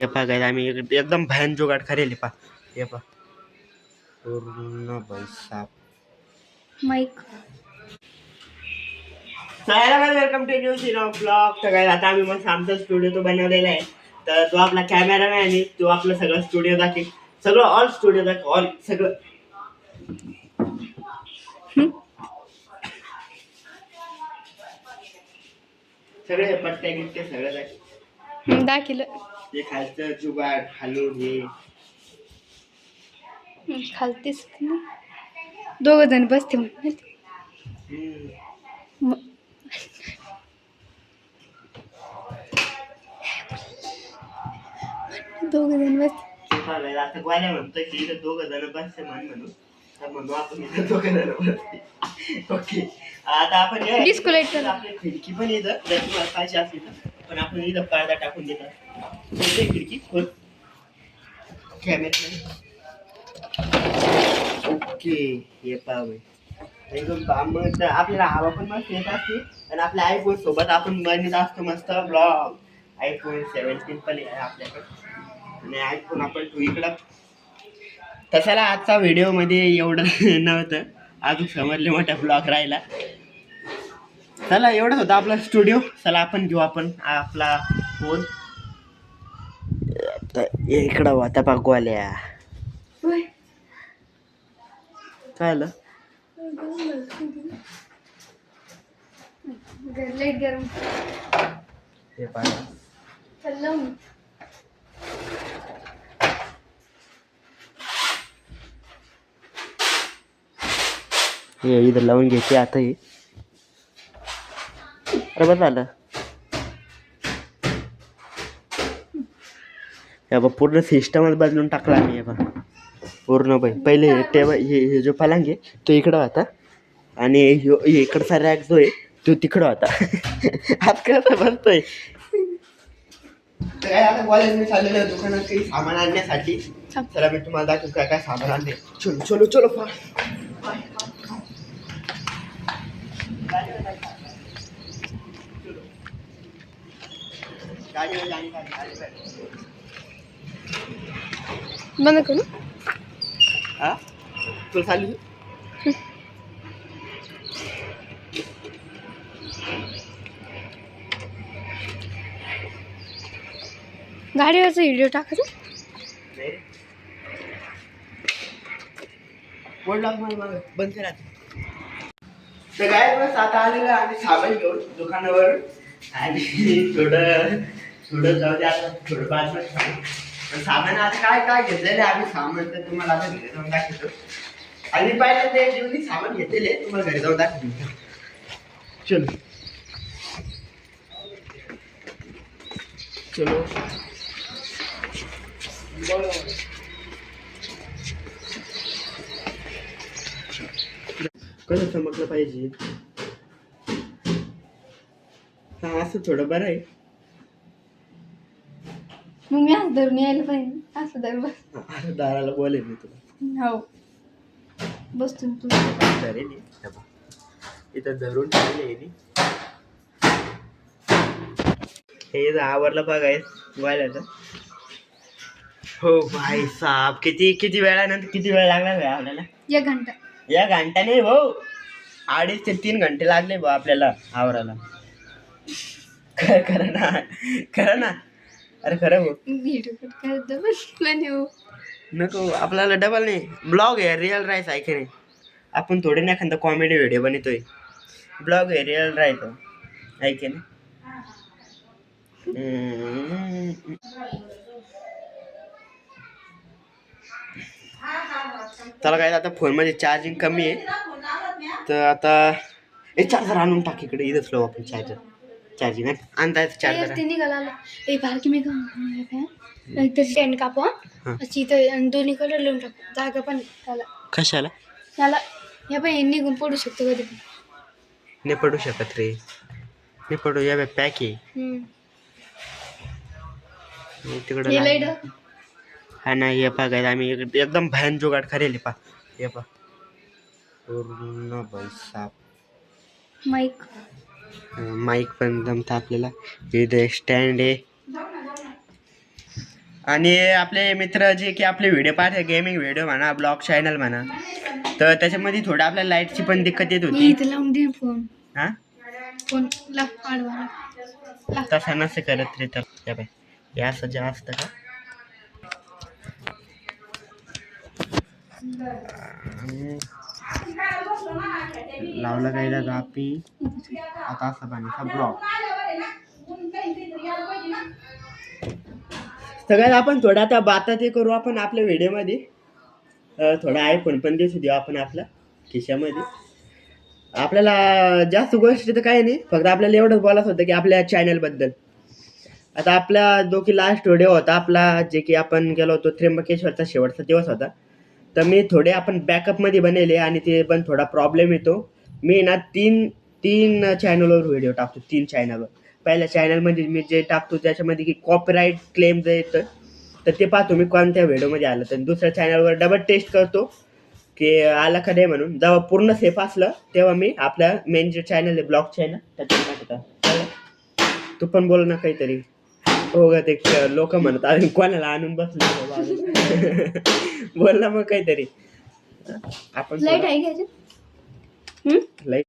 हे पहा काय आम्ही एकदम भयान जुगाड करेल पा हे पा पूर्ण पैसा माईक वेलकम टू न्यू सिनो ब्लॉग. तर काय आता आम्ही मस्त आमचा स्टुडिओ तो बनवलेला आहे. तर तो आपला कॅमेरामॅन आहे, तो आपलं सगळं स्टुडिओ दाखवेल, सगळं ऑल स्टुडिओ दाखव ऑल सगळं सगळे पट्ट्या गिट्टे सगळं दाखिल हे खालचं जुगाड खालून हे खालतीस दोघ जण बसते दोघ जण बसते. आता गोळ्या म्हणतोय की इथं दोघं जण बसते म्हणून तर म्हणून आपण इथं दोघं जण बसते. ओके आता आपण Disco light कर. आपली खिडकी पण इथं जर तुम्हाला पाहिजे असली तर पण आपण इथं पडदा टाकून देतात खिडकी खोल कॅमेरा. ओके हे पाहावे एकदम मग आपल्याला हवा पण मस्त येत असते आणि आपल्या आयफोन सोबत आपण बनवत असतो मस्त ब्लॉग. आयफोन 17 पण आहे आपल्याकडे आणि आयफोन आपण इकडं तसाला आजचा व्हिडिओ मध्ये एवढं नव्हतं, अजून समजले मोठा ब्लॉग राहिला. चला एवढंच होतं आपला स्टुडिओ. चला आपण घेऊ आपण आपला फोन. इकडं होता पाकवाल्या काय आलं लाईट गरम हे पाहिजे चाललं हे इथं लावून घ्यायचे आता हे. अरे बरं झालं हे बघ पूर्ण सिस्टमच बदलून टाकला आम्ही. हे बघ पूर्ण पहिले टेबल हे जो पलंग आहे तो इकडं होता आणि इकडचा रॅक जो आहे तो तिकडं होता. आज कसं बसतोय काय आता कॉलेज चाललेलं आहे दुकानात काही सामान आणण्यासाठी. चला मी तुम्हाला दाखवू काय काय सामान आणले. चलो चलो चलो बंद करू हा तुला चालू गाडीवरचा व्हिडिओ टाकायचा बंद करा. तर काय बस आता आलेलं आम्ही सामान घेऊन दुकानावर आणि थोडं जाऊ दे आता थोडं बाजूला पण सामान आता काय काय घेतलेलं आहे आम्ही सामान तर तुम्हाला आता घरी जाऊन दाखवतो. आणि पहिल्यांदा ते जेवढी सामान घेतलेले तुम्हाला घरी जाऊन दाखवतो. चलो चलो कसं चमकलं पाहिजे हा असं थोडं बरं आहे. मग मी असं धरून यायला पाहिजे असं धरून असं दाराला बोलेल मी तुला. हो बसतो तू धरेल इथं धरून ठेवले हे आवरलं बघाय व्हायला. हो भाई साहब किती किती वेळानंतर किती वेळ लागला भाई आपल्याला 1 घंटा. 1 घंटा नाही भाऊ 2.5 ते 3 घंटे लागले भाऊ आपल्याला आवरायला. खरं ना अरे खरं भाऊ व्हिडिओ नको आपल्याला डबल नाही ब्लॉग आहे रिअल राहायच आहे की नाही. आपण थोडे ना एखादा कॉमेडी व्हिडिओ बनवतोय ब्लॉग आहे रिअल राहायचं आहे की नाही. चला काय आता फोनमध्ये चार्जिंग कमी आहे तर आता हे चार्जर आणून टाक इकडे इथंच लावू आपण चार्जिंग आणता येतं चार्जर. निघाला बारकी मी तर स्टँड कापू अशी तर दोन्ही कलर लिहून टाकू जागा पण त्याला कशाला त्याला या पण निघून पडू शकतो कधी पण नाही पडू शकत रे नाही पडू या पॅक आहे तिकडं हा नाही हे पहा आम्ही एकदम भयान जुगाड करेल पा हे पा पूर्ण पैसा माईक पण जमतं आपल्याला इथे स्टँड आहे आणि आपले मित्र जे की आपले व्हिडिओ पाहते गेमिंग व्हिडिओ म्हणा ब्लॉग चॅनल म्हणा तर त्याच्यामध्ये थोडं आपल्या लाईटची पण दिक्कत येत मी होती. इथे लावून दे फोन. हा फोन ला आडवा ला. तसं नसं करत रे तर हे बाय हे असं जे असतं का आणि लावला काय गापी आता असा पाण्याचा ब्लॉग सगळ्यात आपण थोडा आता बाता ते करू आपण आपल्या व्हिडिओमध्ये थोडा आयफोन पण दिसू देऊ आपण आपल्या खिशामध्ये. आपल्याला जास्त गोष्टी तर काही नाही फक्त आपल्याला एवढंच बोलायचं होतं की आपल्या चॅनलबद्दल. आता आपला जो की लास्ट व्हिडिओ होता आपला जे की आपण गेलो होतो त्र्यंबकेश्वरचा शेवटचा दिवस होता तर मी थोडे आपण बॅकअपमध्ये बनवले आणि ते पण थोडा प्रॉब्लेम येतो. मी ना तीन तीन चॅनलवर व्हिडिओ टाकतो 3 चॅनलवर. पहिल्या चॅनलमध्ये मी जे टाकतो त्याच्यामध्ये की कॉपीराईट क्लेम जे येतं तर ते पाहतो मी कोणत्या व्हिडिओमध्ये आलं तर दुसऱ्या चॅनलवर डबल टेस्ट करतो की आलं का नाही म्हणून. जेव्हा पूर्ण सेफ असलं तेव्हा मी आपल्या मेन जे चॅनल आहे ब्लॉग चॅनल त्याच्यावर टाकतो. तू पण बोल ना काहीतरी. हो ग ते लोक म्हणत अरे कोणाला आणून बसले बोल ना मग काहीतरी. आपण लाईट आहे का याच्यात? लाईट